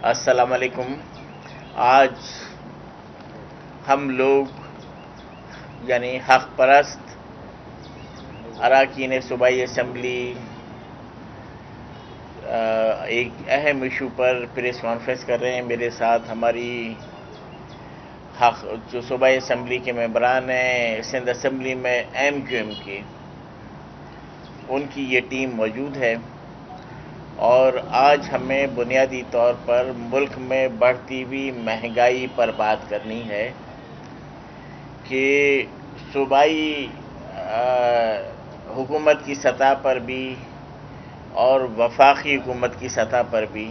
السلام علیکم۔ آج ہم لوگ یعنی حق پرست اراکین صوبائی اسمبلی ایک اہم ایشو پر پریس کانفرنس کر رہے ہیں۔ میرے ساتھ ہماری جو صوبائی اسمبلی کے ممبران ہیں سندھ اسمبلی میں MQM کے، ان کی یہ ٹیم موجود ہے، اور آج ہمیں بنیادی طور پر ملک میں بڑھتی ہوئی مہنگائی پر بات کرنی ہے کہ صوبائی حکومت کی سطح پر بھی اور وفاقی حکومت کی سطح پر بھی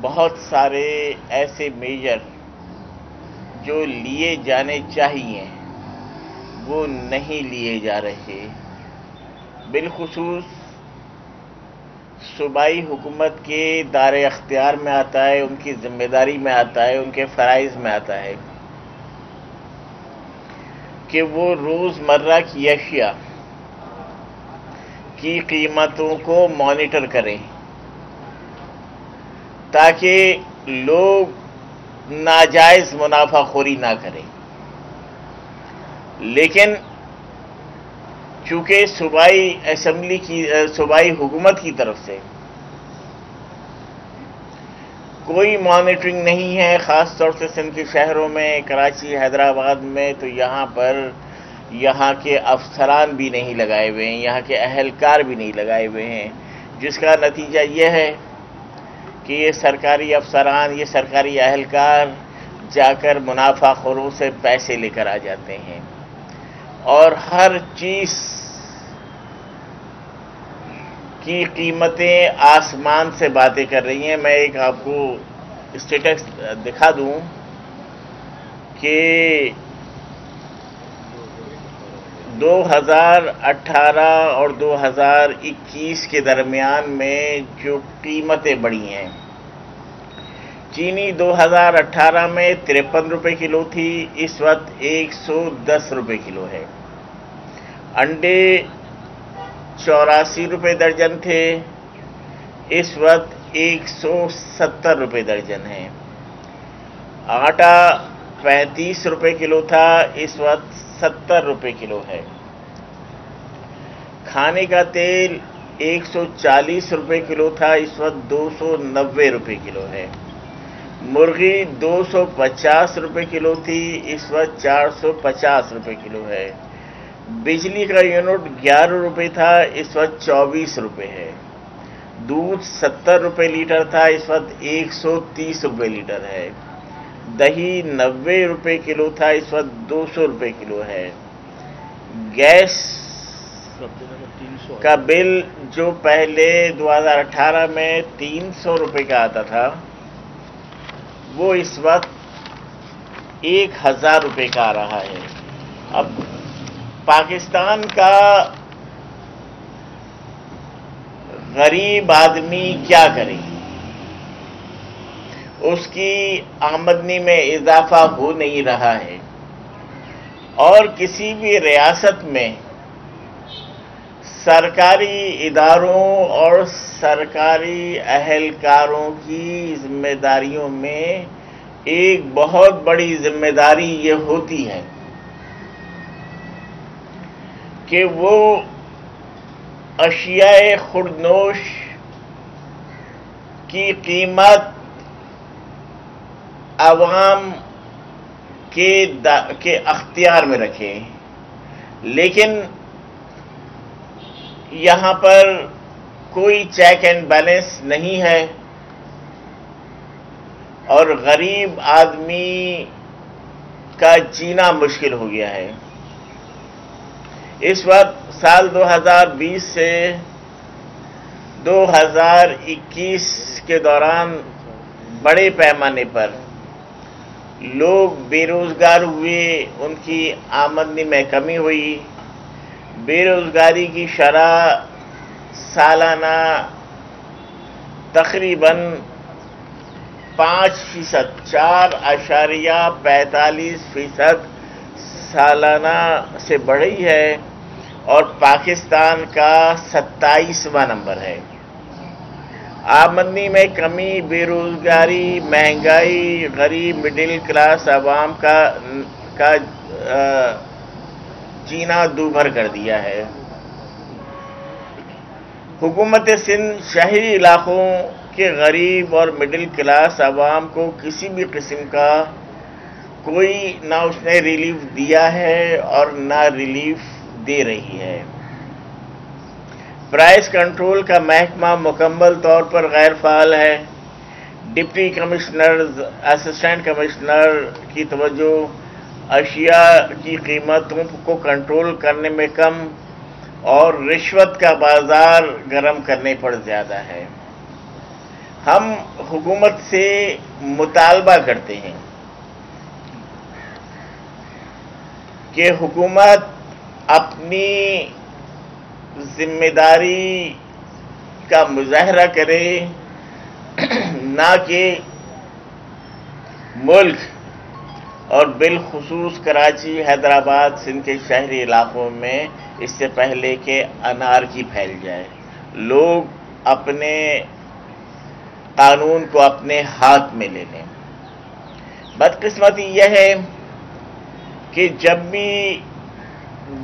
بہت سارے ایسے میجر جو لیے جانے چاہیے وہ نہیں لیے جا رہے۔ بالخصوص صوبائی حکومت کے دائرہ اختیار میں آتا ہے، ان کی ذمہ داری میں آتا ہے، ان کے فرائض میں آتا ہے کہ وہ روزمرہ کی اشیاء کی قیمتوں کو مانیٹر کریں تاکہ لوگ ناجائز منافع خوری نہ کریں۔ لیکن چونکہ صوبائی حکومت کی طرف سے کوئی مانیٹرنگ نہیں ہے، خاص طور سے سندھ کے شہروں میں، کراچی، حیدرآباد میں، تو یہاں کے افسران بھی نہیں لگائے ہوئے ہیں، یہاں کے اہلکار بھی نہیں لگائے ہوئے ہیں، جس کا نتیجہ یہ ہے کہ یہ سرکاری افسران، یہ سرکاری اہلکار جا کر منافع خوروں سے پیسے لے کر آ جاتے ہیں اور ہر چیز کی قیمتیں آسمان سے باتیں کر رہی ہیں۔ میں ایک آپ کو اسٹیٹس دکھا دوں کہ 2018 اور 2021 کے درمیان میں جو قیمتیں بڑھی ہیں، چینی 2018 میں 53 روپے کلو تھی، اس وقت 110 روپے کلو ہے۔ انڈے 84 روپے درجن تھے، اس وقت 170 روپے درجن ہیں۔ آٹا 35 روپے کلو تھا، اس وقت 70 روپے کلو ہے۔ کھانے کا تیل 140 روپے کلو تھا، اس وقت 290 روپے کلو ہے۔ مرغی 250 روپے کلو تھی، اس وقت 450 روپے کلو ہے۔ بجلی کا یونٹ 11 روپے تھا، اس وقت 24 روپے ہے۔ دودھ 70 روپے لیٹر تھا، اس وقت 130 روپے لیٹر ہے۔ دہی 90 روپے کلو تھا، اس وقت 200 روپے کلو ہے۔ گیس کا بل جو پہلے 2018 میں 300 روپے کا آتا تھا، وہ اس وقت 1000 روپے کا آ رہا ہے۔ اب پاکستان کا غریب آدمی کیا کرے؟ اس کی آمدنی میں اضافہ ہو نہیں رہا ہے، اور کسی بھی ریاست میں سرکاری اداروں اور سرکاری اہلکاروں کی ذمہ داریوں میں ایک بہت بڑی ذمہ داری یہ ہوتی ہے کہ وہ اشیاء خوردنوش کی قیمت عوام کے اختیار میں رکھیں، لیکن یہاں پر کوئی چیک اینڈ بیلنس نہیں ہے، اور غریب آدمی کا جینا مشکل ہو گیا ہے۔ اس وقت سال 2020 سے 2021 کے دوران بڑے پیمانے پر لوگ بے روزگار ہوئے، ان کی آمدنی میں کمی ہوئی۔ بے روزگاری کی شرح سالانہ تقریباً 5%، 4.45% سالانہ سے بڑھی ہے، اور پاکستان کا 27واں نمبر ہے۔ آمدنی میں کمی، بے روزگاری، مہنگائی، غریب مڈل کلاس عوام کا جینا دوبھر کر دیا ہے۔ حکومت سندھ شہری علاقوں کے غریب اور مڈل کلاس عوام کو کسی بھی قسم کا کوئی نہ اس نے ریلیف دیا ہے اور نہ ریلیف دے رہی ہے۔ پرائس کنٹرول کا محکمہ مکمل طور پر غیر فعال ہے۔ ڈپٹی کمشنر، اسسٹنٹ کمشنر کی توجہ اشیاء کی قیمتوں کو کنٹرول کرنے میں کم اور رشوت کا بازار گرم کرنے پر زیادہ ہے۔ ہم حکومت سے مطالبہ کرتے ہیں کہ حکومت اپنی ذمہ داری کا مظاہرہ کرے، نہ کہ ملک اور بالخصوص کراچی، حیدرآباد، سندھ کے شہری علاقوں میں اس سے پہلے کہ انارکی پھیل جائے، لوگ اپنے قانون کو اپنے ہاتھ میں لے لیں۔ بدقسمتی یہ ہے کہ جب بھی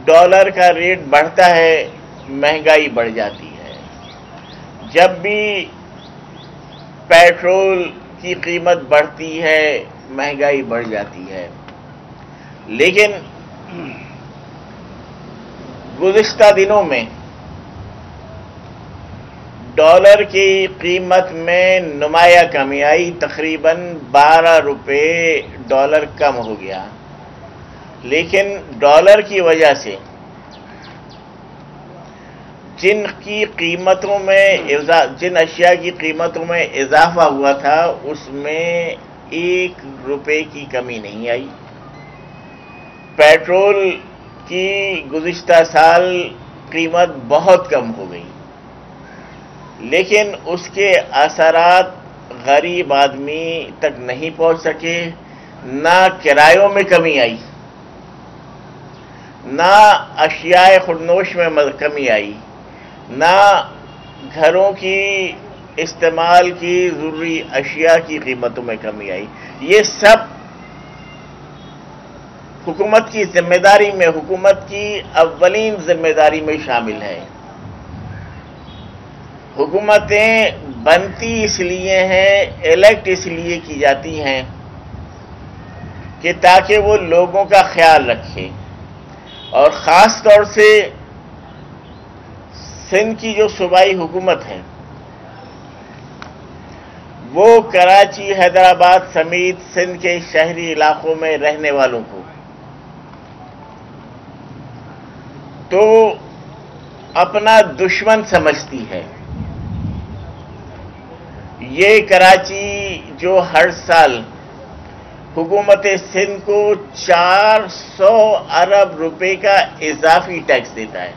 ڈالر کا ریٹ بڑھتا ہے مہنگائی بڑھ جاتی ہے، جب بھی پیٹرول کی قیمت بڑھتی ہے مہنگائی بڑھ جاتی ہے۔ لیکن گزشتہ دنوں میں ڈالر کی قیمت میں نمایاں کمی آئی، تقریباً 12 روپے ڈالر کم ہو گیا۔ لیکن ڈالر کی وجہ سے جن اشیاء کی قیمتوں میں اضافہ ہوا تھا اس میں 1 روپے کی کمی نہیں آئی۔ پیٹرول کی گزشتہ سال قیمت بہت کم ہو گئی، لیکن اس کے اثرات غریب آدمی تک نہیں پہنچ سکے۔ نہ کرایوں میں کمی آئی، نہ اشیاء خوردنوش میں کمی آئی، نہ گھروں کی استعمال کی ضروری اشیاء کی قیمتوں میں کمی آئی۔ یہ سب حکومت کی ذمہ داری میں، حکومت کی اولین ذمہ داری میں شامل ہے۔ حکومتیں بنتی اس لیے ہیں، الیکٹ اس لیے کی جاتی ہیں کہ تاکہ وہ لوگوں کا خیال رکھے، اور خاص طور سے سندھ کی جو صوبائی حکومت ہے وہ کراچی، حیدرآباد سمیت سندھ کے شہری علاقوں میں رہنے والوں کو تو اپنا دشمن سمجھتی ہے۔ یہ کراچی جو ہر سال حکومت سندھ کو 400 ارب روپے کا اضافی ٹیکس دیتا ہے،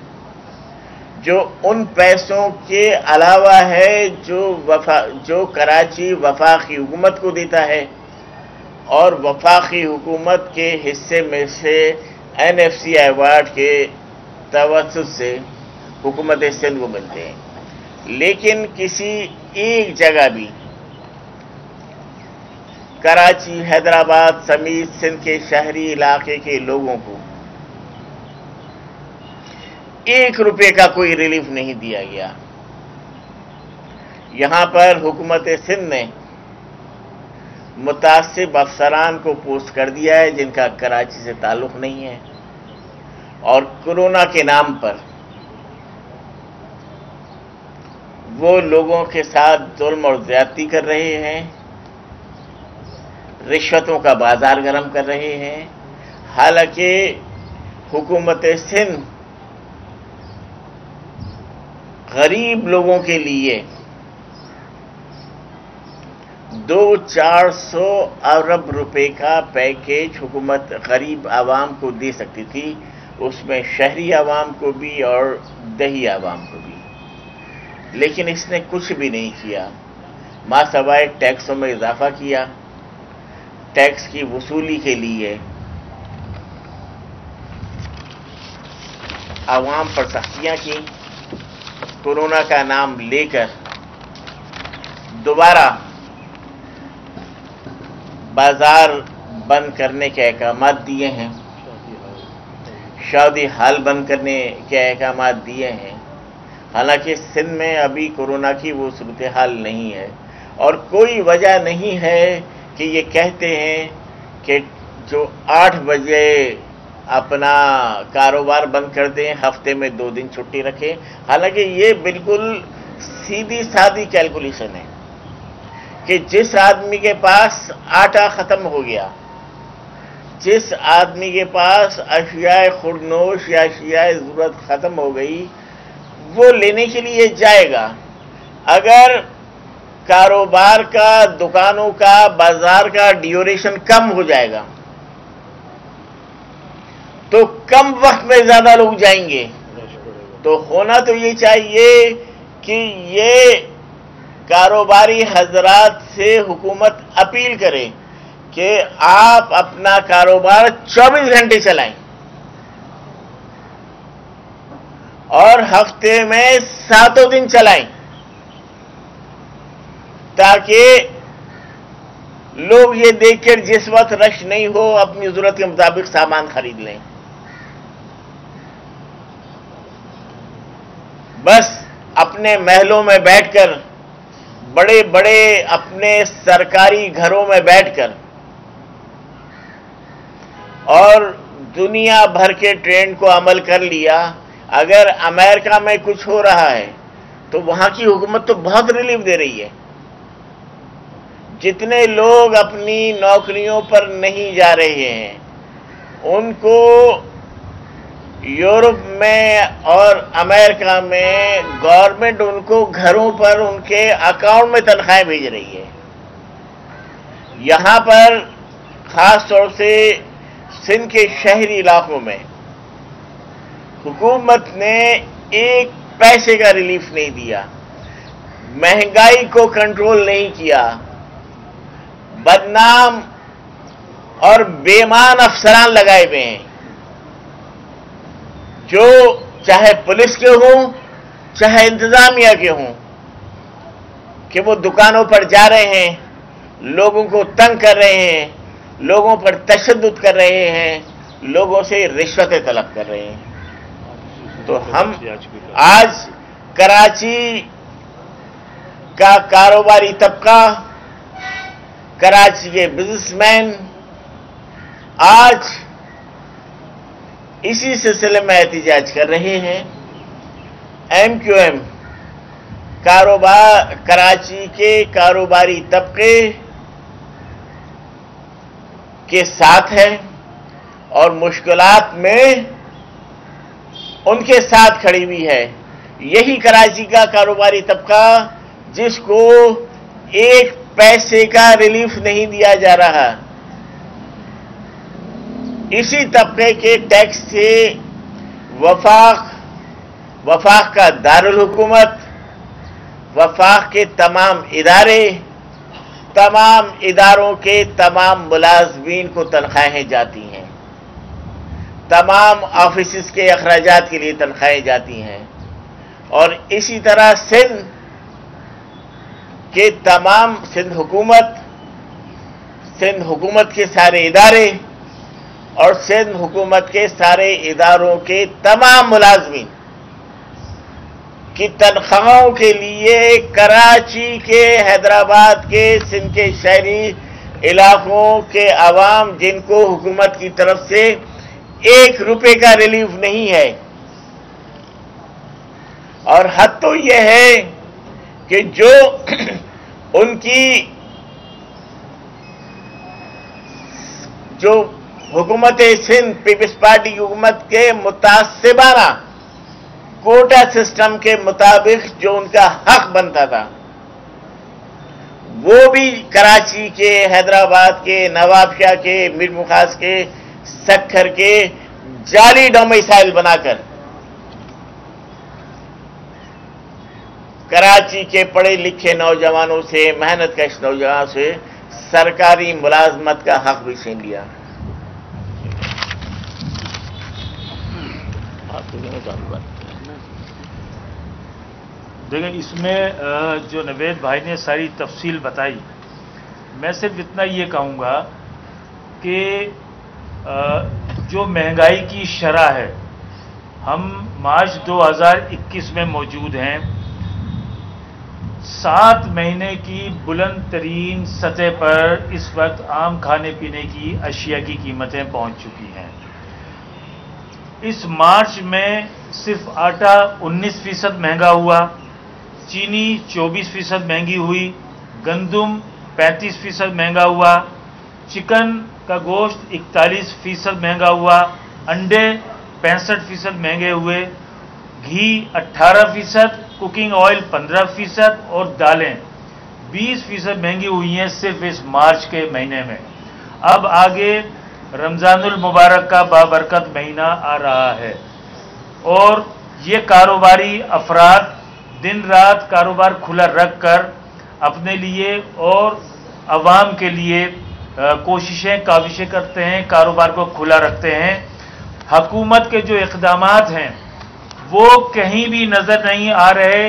جو ان پیسوں کے علاوہ ہے جو کراچی وفاقی حکومت کو دیتا ہے، اور وفاقی حکومت کے حصے میں سے NFC ایوارڈ کے توسط سے حکومت سندھ کو ملتے ہیں۔ لیکن کسی ایک جگہ بھی کراچی، حیدرآباد سمیت سندھ کے شہری علاقے کے لوگوں کو 1 روپے کا کوئی ریلیف نہیں دیا گیا۔ یہاں پر حکومت سندھ نے متعصب افسران کو پوسٹ کر دیا ہے جن کا کراچی سے تعلق نہیں ہے، اور کورونا کے نام پر وہ لوگوں کے ساتھ ظلم اور زیادتی کر رہے ہیں، رشوتوں کا بازار گرم کر رہے ہیں۔ حالانکہ حکومت سندھ غریب لوگوں کے لیے 400 ارب روپے کا پیکیج حکومت غریب عوام کو دے سکتی تھی، اس میں شہری عوام کو بھی اور دیہی عوام کو بھی۔ لیکن اس نے کچھ بھی نہیں کیا، ماں سوائے ٹیکسوں میں اضافہ کیا، ٹیکس کی وصولی کے لیے عوام پر سختیاں کی، کورونا کا نام لے کر دوبارہ بازار بند کرنے کے احکامات دیے ہیں، شادی ہال بند کرنے کے احکامات دیے ہیں، حالانکہ سندھ میں ابھی کورونا کی وہ صورتحال نہیں ہے، اور کوئی وجہ نہیں ہے کہ یہ کہتے ہیں کہ جو 8 بجے اپنا کاروبار بند کر دیں، ہفتے میں 2 دن چھٹی رکھیں، حالانکہ یہ بالکل سیدھی سادی کیلکولیشن ہے کہ جس آدمی کے پاس آٹا ختم ہو گیا، جس آدمی کے پاس اشیاء خوردنوش یا اشیاء ضرورت ختم ہو گئی، وہ لینے کے لیے جائے گا۔ اگر کاروبار کا، دکانوں کا، بازار کا ڈیوریشن کم ہو جائے گا تو کم وقت میں زیادہ لوگ جائیں گے۔ تو ہونا تو یہ چاہیے کہ یہ کاروباری حضرات سے حکومت اپیل کرے کہ آپ اپنا کاروبار 24 گھنٹے چلائیں اور ہفتے میں 7 دن چلائیں، تاکہ لوگ یہ دیکھ کر جس وقت رش نہیں ہو اپنی ضرورت کے مطابق سامان خرید لیں۔ بس اپنے محلوں میں بیٹھ کر، بڑے بڑے اپنے سرکاری گھروں میں بیٹھ کر اور دنیا بھر کے ٹرینڈ کو عمل کر لیا۔ اگر امریکہ میں کچھ ہو رہا ہے تو وہاں کی حکومت تو بہت ریلیف دے رہی ہے۔ جتنے لوگ اپنی نوکریوں پر نہیں جا رہے ہیں ان کو یورپ میں اور امریکہ میں گورنمنٹ ان کو گھروں پر ان کے اکاؤنٹ میں تنخواہیں بھیج رہی ہے۔ یہاں پر خاص طور سے سندھ کے شہری علاقوں میں حکومت نے 1 پیسے کا ریلیف نہیں دیا، مہنگائی کو کنٹرول نہیں کیا، بدنام اور بےمان افسران لگائے ہوئے ہیں جو چاہے پولیس کے ہوں چاہے انتظامیہ کے ہوں، کہ وہ دکانوں پر جا رہے ہیں، لوگوں کو تنگ کر رہے ہیں، لوگوں پر تشدد کر رہے ہیں، لوگوں سے رشوتیں طلب کر رہے ہیں۔ تو ہم آج کراچی کا کاروباری طبقہ، کراچی کے بزنس مین آج اسی سلسلے میں احتجاج کر رہے ہیں۔ ایم کیو ایم کراچی کے کاروباری طبقے کے ساتھ ہے اور مشکلات میں ان کے ساتھ کھڑی ہوئی ہے۔ یہی کراچی کا کاروباری طبقہ جس کو 1 پیسے کا ریلیف نہیں دیا جا رہا، اسی طبقے کے ٹیکس سے وفاق کا دارالحکومت، وفاق کے تمام اداروں کے تمام ملازمین کو تنخواہیں جاتی ہیں، تمام آفیسز کے اخراجات کے لیے تنخواہیں جاتی ہیں، اور اسی طرح سندھ کے تمام سندھ حکومت کے سارے ادارے اور سندھ حکومت کے سارے اداروں کے تمام ملازمین کی تنخواہوں کے لیے کراچی کے، حیدرآباد کے، سندھ کے شہری علاقوں کے عوام جن کو حکومت کی طرف سے 1 روپے کا ریلیف نہیں ہے، اور حد تو یہ ہے کہ جو ان کی جو حکومت سندھ پیپلز پارٹی کی حکومت کے متعصبانہ کوٹا سسٹم کے مطابق جو ان کا حق بنتا تھا، وہ بھی کراچی کے، حیدرآباد کے، نواب شاہ کے، میر مخاص کے، سکھر کے جعلی ڈومیسائل بنا کر کراچی کے پڑھے لکھے نوجوانوں سے، محنت کش نوجوانوں سے سرکاری ملازمت کا حق بھی چھین لیا۔ دیکھیں اس میں جو نوید بھائی نے ساری تفصیل بتائی، میں صرف اتنا یہ کہوں گا کہ جو مہنگائی کی شرح ہے، ہم مارچ 2021 میں موجود ہیں، 7 مہینے کی بلند ترین سطح پر اس وقت عام کھانے پینے کی اشیاء کی قیمتیں پہنچ چکی ہیں۔ اس مارچ میں صرف آٹا 19% مہنگا ہوا، چینی 24% مہنگی ہوئی، گندم 35% مہنگا ہوا، چکن کا گوشت 41% مہنگا ہوا، انڈے 65% مہنگے ہوئے، گھی 18%، کوکنگ آئل 15% اور دالیں 20% مہنگی ہوئی ہیں صرف اس مارچ کے مہینے میں۔ اب آگے رمضان المبارک کا بابرکت مہینہ آ رہا ہے اور یہ کاروباری افراد دن رات کاروبار کھلا رکھ کر اپنے لیے اور عوام کے لیے کاوشیں کرتے ہیں، کاروبار کو کھلا رکھتے ہیں۔ حکومت کے جو اقدامات ہیں وہ کہیں بھی نظر نہیں آ رہے،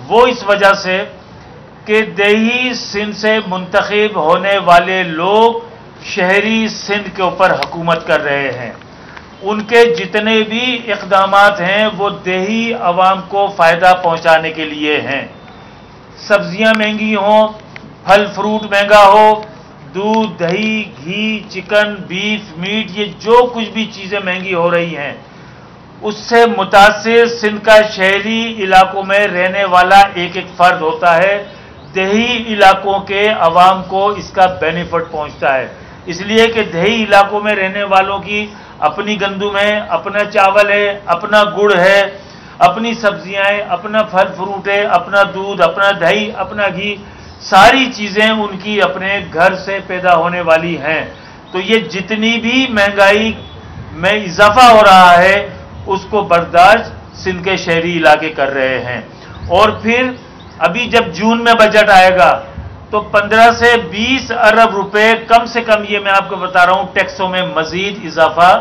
وہ اس وجہ سے کہ دیہی سندھ سے منتخب ہونے والے لوگ شہری سندھ کے اوپر حکومت کر رہے ہیں۔ ان کے جتنے بھی اقدامات ہیں وہ دیہی عوام کو فائدہ پہنچانے کے لیے ہیں۔ سبزیاں مہنگی ہوں، پھل فروٹ مہنگا ہو، دودھ دہی گھی چکن بیف میٹ، یہ جو کچھ بھی چیزیں مہنگی ہو رہی ہیں اس سے متاثر سندھ کا شہری علاقوں میں رہنے والا ایک ایک فرد ہوتا ہے۔ دیہی علاقوں کے عوام کو اس کا بینیفٹ پہنچتا ہے، اس لیے کہ دیہی علاقوں میں رہنے والوں کی اپنی گندم ہے، اپنا چاول ہے، اپنا گڑ ہے، اپنی سبزیاں ہیں، اپنا پھل فروٹ ہے، اپنا دودھ، اپنا دہی، اپنا گھی، ساری چیزیں ان کی اپنے گھر سے پیدا ہونے والی ہیں۔ تو یہ جتنی بھی مہنگائی میں اضافہ ہو رہا ہے اس کو برداشت سندھ کے شہری علاقے کر رہے ہیں۔ اور پھر ابھی جب جون میں بجٹ آئے گا تو 15 سے 20 ارب روپے کم سے کم، یہ میں آپ کو بتا رہا ہوں، ٹیکسوں میں مزید اضافہ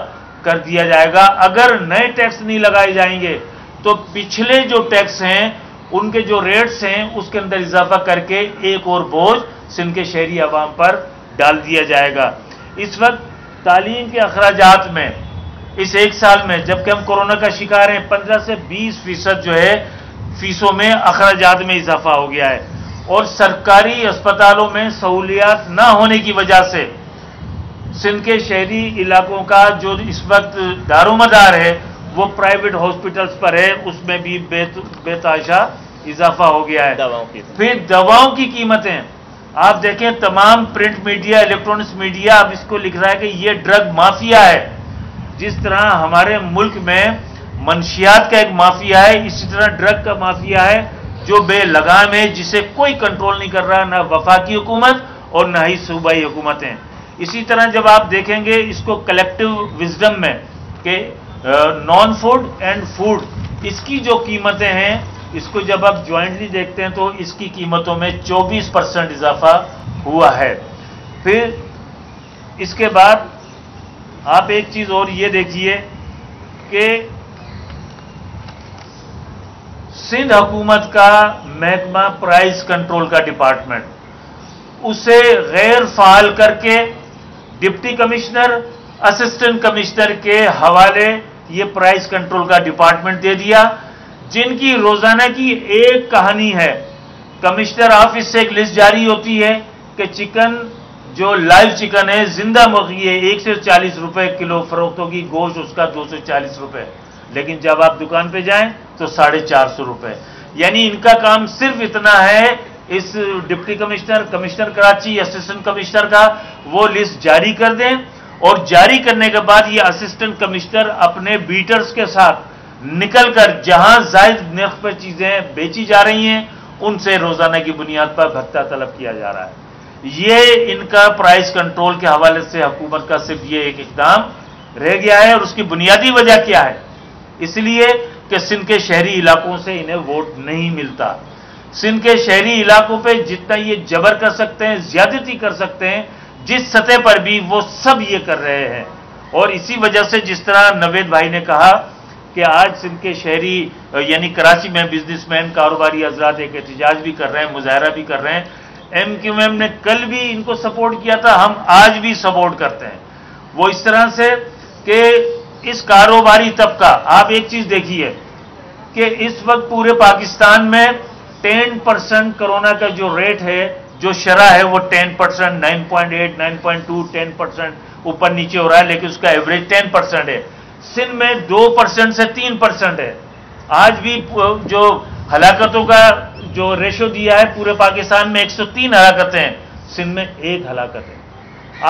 کر دیا جائے گا۔ اگر نئے ٹیکس نہیں لگائے جائیں گے تو پچھلے جو ٹیکس ہیں ان کے جو ریٹس ہیں اس کے اندر اضافہ کر کے ایک اور بوجھ سندھ کے شہری عوام پر ڈال دیا جائے گا۔ اس وقت تعلیم کے اخراجات میں اس ایک سال میں جبکہ ہم کورونا کا شکار ہیں 15 سے 20% جو ہے فیسوں میں اخراجات میں اضافہ ہو گیا ہے، اور سرکاری اسپتالوں میں سہولیات نہ ہونے کی وجہ سے سندھ کے شہری علاقوں کا جو اس وقت دارومدار ہے وہ پرائیویٹ ہاسپٹلز پر ہے، اس میں بھی بے تحاشا اضافہ ہو گیا ہے۔ پھر دواؤں کی قیمتیں آپ دیکھیں، تمام پرنٹ میڈیا الیکٹرانکس میڈیا اب اس کو لکھ رہا ہے کہ یہ ڈرگ مافیا ہے۔ جس طرح ہمارے ملک میں منشیات کا ایک مافیا ہے، اسی طرح ڈرگ کا مافیا ہے جو بے لگام ہے، جسے کوئی کنٹرول نہیں کر رہا، نہ وفاقی حکومت اور نہ ہی صوبائی حکومتیں۔ اسی طرح جب آپ دیکھیں گے اس کو کلیکٹیو وزڈم میں کہ نان فوڈ اینڈ فوڈ، اس کی جو قیمتیں ہیں اس کو جب آپ جوائنٹلی دیکھتے ہیں تو اس کی قیمتوں میں 24% اضافہ ہوا ہے۔ پھر اس کے بعد آپ ایک چیز اور یہ دیکھیے کہ سندھ حکومت کا محکمہ پرائز کنٹرول کا ڈپارٹمنٹ، اسے غیر فعال کر کے ڈپٹی کمشنر اسسٹنٹ کمشنر کے حوالے یہ پرائز کنٹرول کا ڈپارٹمنٹ دے دیا، جن کی روزانہ کی ایک کہانی ہے۔ کمشنر آفس سے ایک لسٹ جاری ہوتی ہے کہ چکن جو لائیو چکن ہے، زندہ مرغی ہے، 140 روپے کلو فروخت ہوگی، گوشت اس کا 240 روپے، لیکن جب آپ دکان پہ جائیں تو 450 روپے۔ یعنی ان کا کام صرف اتنا ہے، اس deputy commissioner, commissioner Karachi, assistant commissioner کا وہ لسٹ جاری کر دیں، اور جاری کرنے کے بعد یہ اسسٹنٹ کمشنر اپنے بیٹرز کے ساتھ نکل کر جہاں زائد نرخ پر چیزیں بیچی جا رہی ہیں ان سے روزانہ کی بنیاد پر بھتہ طلب کیا جا رہا ہے۔ یہ ان کا پرائز کنٹرول کے حوالے سے حکومت کا صرف یہ ایک اقدام رہ گیا ہے، اور اس کی بنیادی وجہ کیا ہے؟ اس لیے کہ سندھ کے شہری علاقوں سے انہیں ووٹ نہیں ملتا۔ سندھ کے شہری علاقوں پہ جتنا یہ جبر کر سکتے ہیں، زیادتی کر سکتے ہیں، جس سطح پر بھی وہ سب یہ کر رہے ہیں۔ اور اسی وجہ سے جس طرح نوید بھائی نے کہا کہ آج سندھ کے شہری یعنی کراچی میں بزنس مین کاروباری حضرات ایک احتجاج بھی کر رہے ہیں، مظاہرہ بھی کر رہے ہیں. ایم کیو ایم نے کل بھی ان کو سپورٹ کیا تھا، ہم آج بھی سپورٹ کرتے ہیں. وہ اس طرح سے کہ اس کاروباری طبقہ، آپ ایک چیز دیکھیے کہ اس وقت پورے پاکستان میں 10% کرونا کا جو ریٹ ہے، جو شرح ہے وہ 10%، 9.8، 9.2، 10% اوپر نیچے ہو رہا ہے، لیکن اس کا ایوریج 10% ہے. سندھ میں 2% سے 3% ہے. آج بھی جو ہلاکتوں کا جو ریشو دیا ہے پورے پاکستان میں 103 ہلاکتیں ہیں، سندھ میں 1 ہلاکت ہے.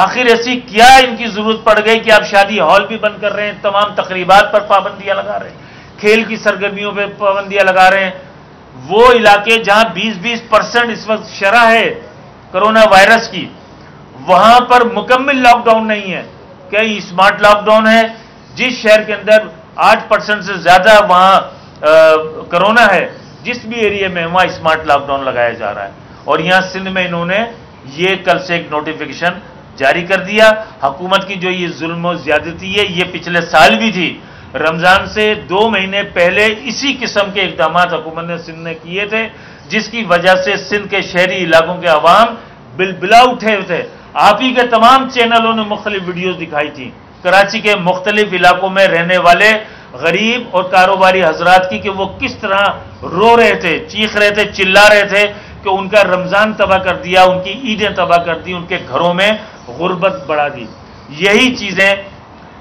آخر ایسی کیا ان کی ضرورت پڑ گئی کہ آپ شادی ہال بھی بند کر رہے ہیں، تمام تقریبات پر پابندیاں لگا رہے ہیں، کھیل کی سرگرمیوں پہ پابندیاں لگا رہے ہیں. وہ علاقے جہاں 20% اس وقت شرح ہے کرونا وائرس کی، وہاں پر مکمل لاک ڈاؤن نہیں ہے، کہیں اسمارٹ لاک ڈاؤن ہے. جس شہر کے اندر 8% سے زیادہ وہاں کرونا ہے، جس بھی ایریا میں وہاں اسمارٹ لاک ڈاؤن لگایا جا رہا ہے. اور یہاں سندھ میں انہوں نے یہ کل سے ایک نوٹیفیکیشن جاری کر دیا. حکومت کی جو یہ ظلم و زیادتی ہے یہ پچھلے سال بھی تھی. رمضان سے 2 مہینے پہلے اسی قسم کے اقدامات حکومت نے سندھ نے کیے تھے، جس کی وجہ سے سندھ کے شہری علاقوں کے عوام بلبلا اٹھے تھے. آپ ہی کے تمام چینلوں نے مختلف ویڈیوز دکھائی تھی کراچی کے مختلف علاقوں میں رہنے والے غریب اور کاروباری حضرات کی، کہ وہ کس طرح رو رہے تھے، چیخ رہے تھے، چلا رہے تھے کہ ان کا رمضان تباہ کر دیا، ان کی عیدیں تباہ کر دی، ان کے گھروں میں غربت بڑھا دی. یہی چیزیں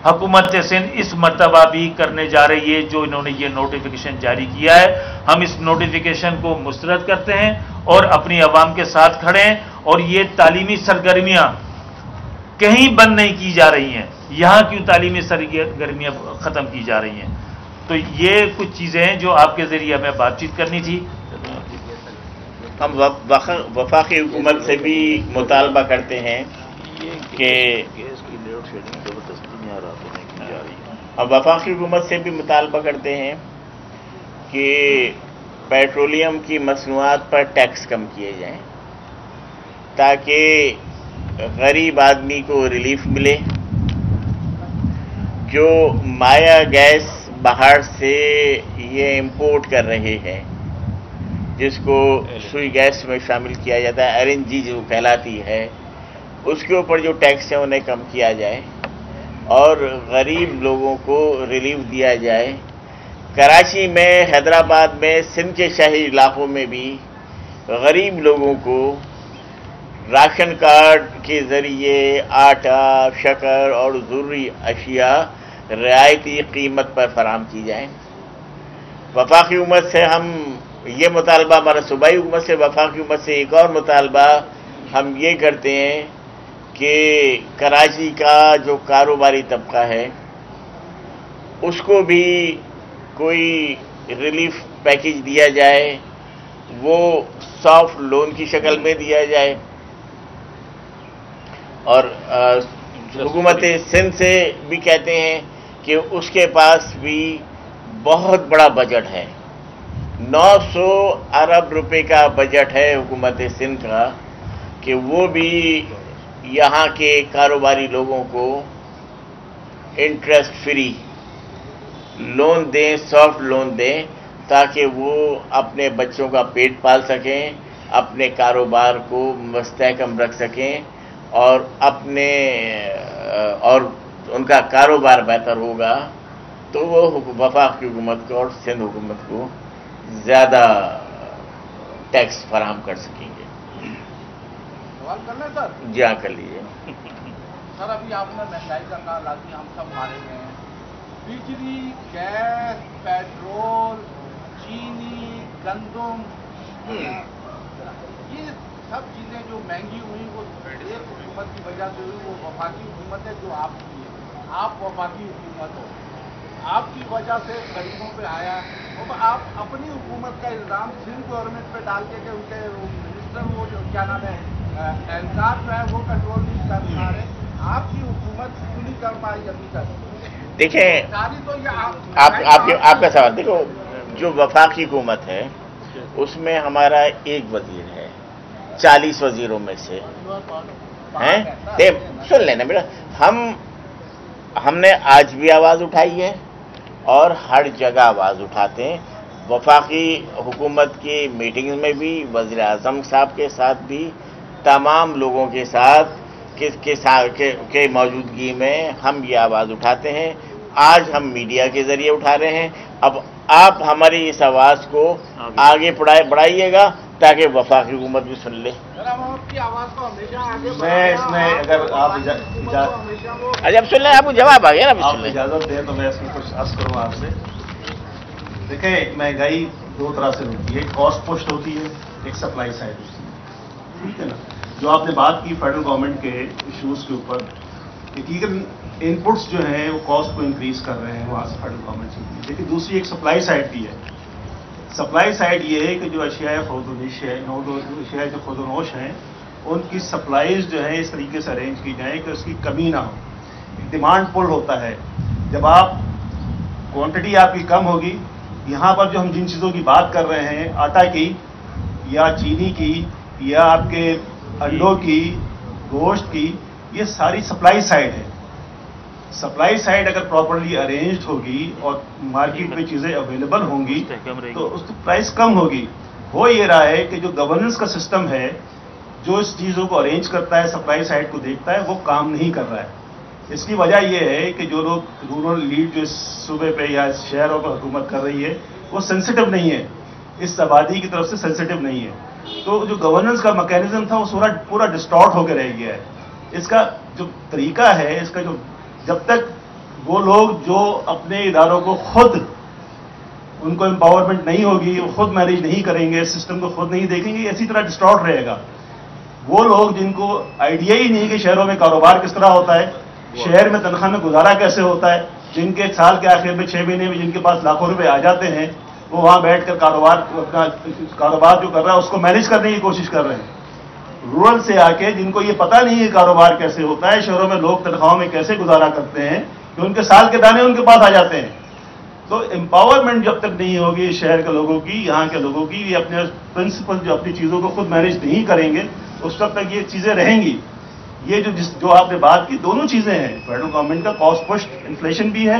حکومت سندھ اس مرتبہ بھی کرنے جا رہی ہے، جو انہوں نے یہ نوٹیفیکیشن جاری کیا ہے. ہم اس نوٹیفیکیشن کو مسترد کرتے ہیں اور اپنی عوام کے ساتھ کھڑے ہیں. اور یہ تعلیمی سرگرمیاں کہیں بند نہیں کی جا رہی ہیں، یہاں کیوں تعلیمی سرگرمیاں ختم کی جا رہی ہیں؟ تو یہ کچھ چیزیں ہیں جو آپ کے ذریعے ہمیں بات چیت کرنی تھی. ہم وفاقی حکومت سے بھی مطالبہ کرتے ہیں کہ اب وفاقی حکومت سے بھی مطالبہ کرتے ہیں کہ پیٹرولیم کی مصنوعات پر ٹیکس کم کیے جائیں تاکہ غریب آدمی کو ریلیف ملے. جو مایا گیس باہر سے یہ امپورٹ کر رہے ہیں، جس کو سوئی گیس میں شامل کیا جاتا ہے، LNG جو کہلاتی ہے، اس کے اوپر جو ٹیکس ہے انہیں کم کیا جائے اور غریب لوگوں کو ریلیف دیا جائے. کراچی میں، حیدرآباد میں، سندھ کے شہری علاقوں میں بھی غریب لوگوں کو راشن کارڈ کے ذریعے آٹا، شکر اور ضروری اشیاء رعایتی قیمت پر فراہم کی جائیں. وفاقی حکومت سے ہم یہ مطالبہ، ہمارا صوبائی حکومت سے، وفاقی حکومت سے ایک اور مطالبہ ہم یہ کرتے ہیں کہ کراچی کا جو کاروباری طبقہ ہے اس کو بھی کوئی ریلیف پیکیج دیا جائے، وہ سافٹ لون کی شکل میں دیا جائے. اور حکومت سندھ سے بھی کہتے ہیں کہ اس کے پاس بھی بہت بڑا بجٹ ہے، 900 ارب روپے کا بجٹ ہے حکومت سندھ کا، کہ وہ بھی یہاں کے کاروباری لوگوں کو انٹرسٹ فری لون دیں، سافٹ لون دیں، تاکہ وہ اپنے بچوں کا پیٹ پال سکیں، اپنے کاروبار کو مستحکم رکھ سکیں اور ان کا کاروبار بہتر ہوگا تو وہ وفاق کی حکومت کو اور سندھ حکومت کو زیادہ ٹیکس فراہم کر سکیں گے. سوال کرنا سر؟ جی ہاں، کر لیجیے. سر ابھی آپ نے مہنگائی کا کہا، لازمی ہم سب مارے گئے ہیں. بجلی، گیس، پیٹرول، چینی، گندم، یہ سب چیزیں جو مہنگی ہوئی وہ ایک حکومت کی وجہ سے ہوئی، وہ وفاقی حکومت ہے جو آپ کی ہے. آپ وفاقی حکومت ہو، آپ کی وجہ سے غریبوں پہ آیا. اور آپ اپنی حکومت کا الزام سندھ گورنمنٹ پہ ڈال کے کہ ان کے منسٹر وہ جو کیا نام ہے اہلکار جو ہے وہ کنٹرول نہیں کر پا رہے. آپ کی حکومت کیوں نہیں کر پائی ابھی تک؟ دیکھیں، ساری تو یہ آپ کا سوال دیکھو، جو وفاقی حکومت ہے اس میں ہمارا ایک وزیر ہے 40 وزیروں میں سے ہیں. سن لینا بیٹا، ہم نے آج بھی آواز اٹھائی ہے اور ہر جگہ آواز اٹھاتے ہیں. وفاقی حکومت کی میٹنگز میں بھی، وزیر اعظم صاحب کے ساتھ بھی، تمام لوگوں کے ساتھ کے موجودگی میں ہم یہ آواز اٹھاتے ہیں. آج ہم میڈیا کے ذریعے اٹھا رہے ہیں. اب آپ ہماری اس آواز کو آگے بڑھائیے گا تاکہ وفاقی حکومت بھی سن لے. میں اس میں اگر آپ اچھا اب سن لیں، آپ کو جواب آ گیا نا. آپ اجازت دیں تو میں اس میں کچھ عرض کروں آپ سے. دیکھیں، مہنگائی دو طرح سے ہوتی ہے، ایک کاسٹ پشت ہوتی ہے، ایک سپلائی سائڈ ہوتی ہے. ٹھیک ہے نا. جو آپ نے بات کی فیڈرل گورنمنٹ کے ایشوز کے اوپر، یقیناً ان پٹس جو ہیں وہ کاسٹ کو انکریز کر رہے ہیں وہاں سے فیڈرل گورنمنٹ سے. لیکن دوسری ایک سپلائی سائڈ بھی ہے. سپلائی سائڈ یہ ہے کہ جو اشیاء جو خود و نوش ہیں ان کی سپلائیز جو ہیں اس طریقے سے ارینج کی جائیں کہ اس کی کمی نہ ہو. ڈیمانڈ پل ہوتا ہے. جب آپ کوانٹٹی آپ کی کم ہوگی، یہاں پر جو ہم جن چیزوں کی بات کر رہے ہیں، آٹا کی یا چینی کی یا آپ کے انڈوں کی، گوشت کی، یہ ساری سپلائی سائڈ ہے. سپلائی سائڈ اگر پراپرلی ارینجڈ ہوگی اور مارکیٹ میں چیزیں اویلیبل ہوں گی تو اس کی پرائس کم ہوگی. ہو یہ رہا ہے کہ جو گورننس کا سسٹم ہے، جو اس چیزوں کو ارینج کرتا ہے، سپلائی سائڈ کو دیکھتا ہے، وہ کام نہیں کر رہا ہے. اس کی وجہ یہ ہے کہ جو لوگ رورل لیڈ جو اس صوبے پہ یا اس شہروں پر حکومت کر رہی ہے وہ سینسٹیو نہیں ہے، اس آبادی کی طرف سے سینسٹیو نہیں ہے. تو جو گورننس کا میکینزم تھا وہ پورا ڈسٹارٹ ہو کے رہ گیا ہے. اس کا جو طریقہ ہے، اس کا جو جب تک وہ لوگ جو اپنے اداروں کو خود ان کو امپاورمنٹ نہیں ہوگی، وہ خود مینیج نہیں کریں گے، سسٹم کو خود نہیں دیکھیں گے، اسی طرح ڈسٹارٹ رہے گا. وہ لوگ جن کو آئیڈیا ہی نہیں کہ شہروں میں کاروبار کس طرح ہوتا ہے، شہر میں تنخواہ میں گزارا کیسے ہوتا ہے، جن کے سال کے آخر میں 6 مہینے میں جن کے پاس لاکھوں روپے آ جاتے ہیں، وہ وہاں بیٹھ کر کاروبار جو کر رہا ہے اس کو مینیج کرنے کی کوشش کر رہے ہیں. رورل سے آ کے جن کو یہ پتہ نہیں ہے کاروبار کیسے ہوتا ہے، شہروں میں لوگ تنخواہوں میں کیسے گزارا کرتے ہیں کہ ان کے سال کے دانے ان کے پاس آ جاتے ہیں. تو امپاورمنٹ جب تک نہیں ہوگی شہر کے لوگوں کی، یہاں کے لوگوں کی، یہ اپنے پرنسپل جو اپنی چیزوں کو خود مینیج نہیں کریں گے، اس وقت تک یہ چیزیں رہیں گی. یہ جو آپ نے بات کی، دونوں چیزیں ہیں. فیڈرل گورنمنٹ کا کاسٹ پشٹ انفلیشن بھی ہے،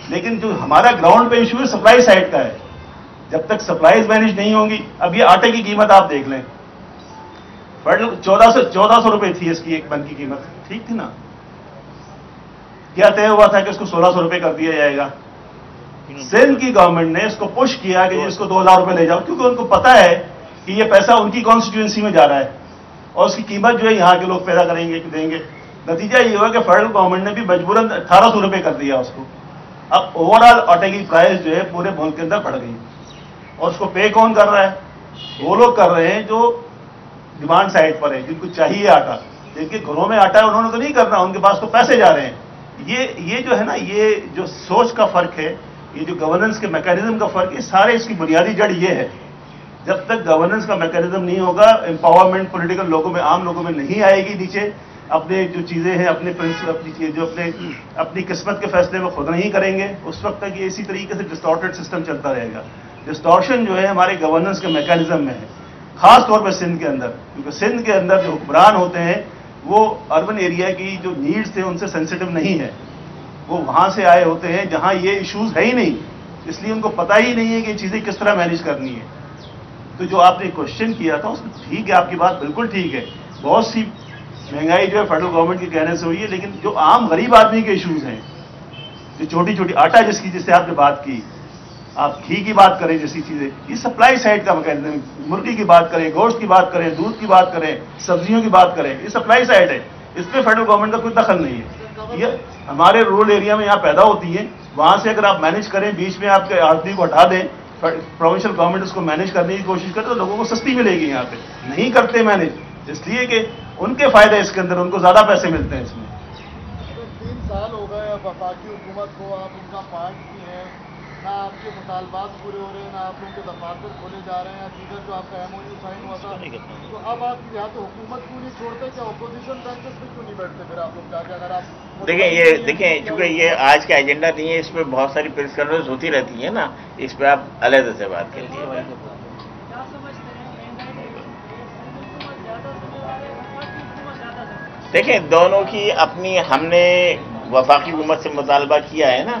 لیکن جو ہمارا گراؤنڈ پہ ایشو ہے سپلائی سائڈ کا ہے. جب تک سپلائیز مینیج نہیں ہوں گی، اب یہ آٹے کی قیمت آپ دیکھ لیں، 1400 روپے تھی اس کی ایک من کی قیمت، ٹھیک تھی نا. کیا طے ہوا تھا کہ اس کو 1600 روپے کر دیا جائے گا. سندھ کی گورنمنٹ نے اس کو پش کیا کہ اس کو 2000 روپے لے جاؤ، کیونکہ ان کو پتا ہے کہ یہ پیسہ ان کی کانسٹیٹوئنسی میں جا رہا ہے اور اس کی قیمت جو ہے یہاں کے لوگ پیدا کریں گے کہ دیں گے. نتیجہ یہ ہوا کہ فیڈرل گورنمنٹ نے بھی مجبوراً 1800 روپے کر دیا اس کو. اب اوور آل آٹے کی پرائز جو ہے پورے ملک کے اندر بڑھ گئی، اور اس کو پے کون کر رہا ہے؟ وہ لوگ کر رہے ہیں جو ڈیمانڈ سائڈ پر ہے، جن کو چاہیے آٹا، جن کے گھروں میں آٹا ہے انہوں نے تو نہیں کرنا، ان کے پاس تو پیسے جا رہے ہیں. یہ جو ہے نا، یہ جو سوچ کا فرق ہے، یہ جو گورننس کے میکینزم کا فرق ہے، سارے اس کی بنیادی جڑ یہ ہے. جب تک گورننس کا میکینزم نہیں ہوگا، امپاورمنٹ پولیٹیکل لوگوں میں، عام لوگوں میں نہیں آئے گی نیچے، اپنے جو چیزیں ہیں، اپنے پرنسپل، جو اپنی قسمت کے فیصلے میں خود نہیں کریں گے، اس وقت تک یہ اسی طریقے سے ڈسٹارٹڈ سسٹم چلتا رہے گا. ڈسٹارشن جو ہے ہمارے گورننس کے میکینزم میں ہے، خاص طور پہ سندھ کے اندر، کیونکہ سندھ کے اندر جو حکمران ہوتے ہیں وہ اربن ایریا کی جو نیڈز تھے ان سے سینسٹیو نہیں ہے. وہ وہاں سے آئے ہوتے ہیں جہاں یہ ایشوز ہے ہی نہیں، اس لیے ان کو پتہ ہی نہیں ہے کہ یہ چیزیں کس طرح مینیج کرنی ہے. تو جو آپ نے کوشچن کیا تھا اس میں ٹھیک ہے، آپ کی بات بالکل ٹھیک ہے. بہت سی مہنگائی جو ہے فیڈرل گورنمنٹ کے کہنے سے ہوئی ہے، لیکن جو عام غریب آدمی کے ایشوز ہیں، جو چھوٹی چھوٹی آٹا جس سے آپ نے بات کی، آپ گھی کی بات کریں، جیسی چیزیں، یہ سپلائی سائڈ کا میکینزم. مرغی کی بات کریں، گوشت کی بات کریں، دودھ کی بات کریں، سبزیوں کی بات کریں، یہ سپلائی سائڈ ہے. اس پہ فیڈرل گورنمنٹ کا کوئی دخل نہیں ہے. یہ ہمارے رورل ایریا میں یہاں پیدا ہوتی ہے، وہاں سے اگر آپ مینیج کریں، بیچ میں آپ کے آڑتی کو ہٹا دیں، پروونشل گورنمنٹ اس کو مینیج کرنے کی کوشش کرے تو لوگوں کو سستی ملے گی. یہاں پہ نہیں کرتے مینیج، اس لیے کہ ان کے فائدے اس کے اندر، ان کو زیادہ پیسے ملتے ہیں اس میں. 3 سال ہو گئے وفاقی حکومت کو، آپ ان کا پارٹ بھی ہیں، نہ آپ کے مطالبات پورے ہو رہے ہیں، نہ آپ ان کے دفاتر کھولے جا رہے ہیں. دیگر جو آپ کا ایم او یو سائن ہوا تھا، تو اب آپ یہاں تو حکومت کیوں نہیں چھوڑتے؟ کیا اپوزیشن بینچز پہ کیوں نہیں بیٹھتے پھر آپ لوگ جا کے؟ اگر آپ دیکھیں چونکہ یہ آج کا ایجنڈا نہیں ہے، اس پہ بہت ساری پریس کانفرنس ہوتی رہتی ہے نا، اس پہ آپ علیحدہ سے بات کر لیجیے. دیکھیں دونوں کی اپنی، ہم نے وفاقی حکومت سے مطالبہ کیا ہے نا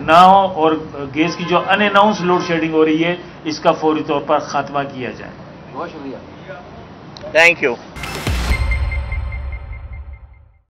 نہ ہو اور گیس کی جو ان اناؤنس لوڈ شیڈنگ ہو رہی ہے اس کا فوری طور پر خاتمہ کیا جائے. بہت شکریہ. Thank you.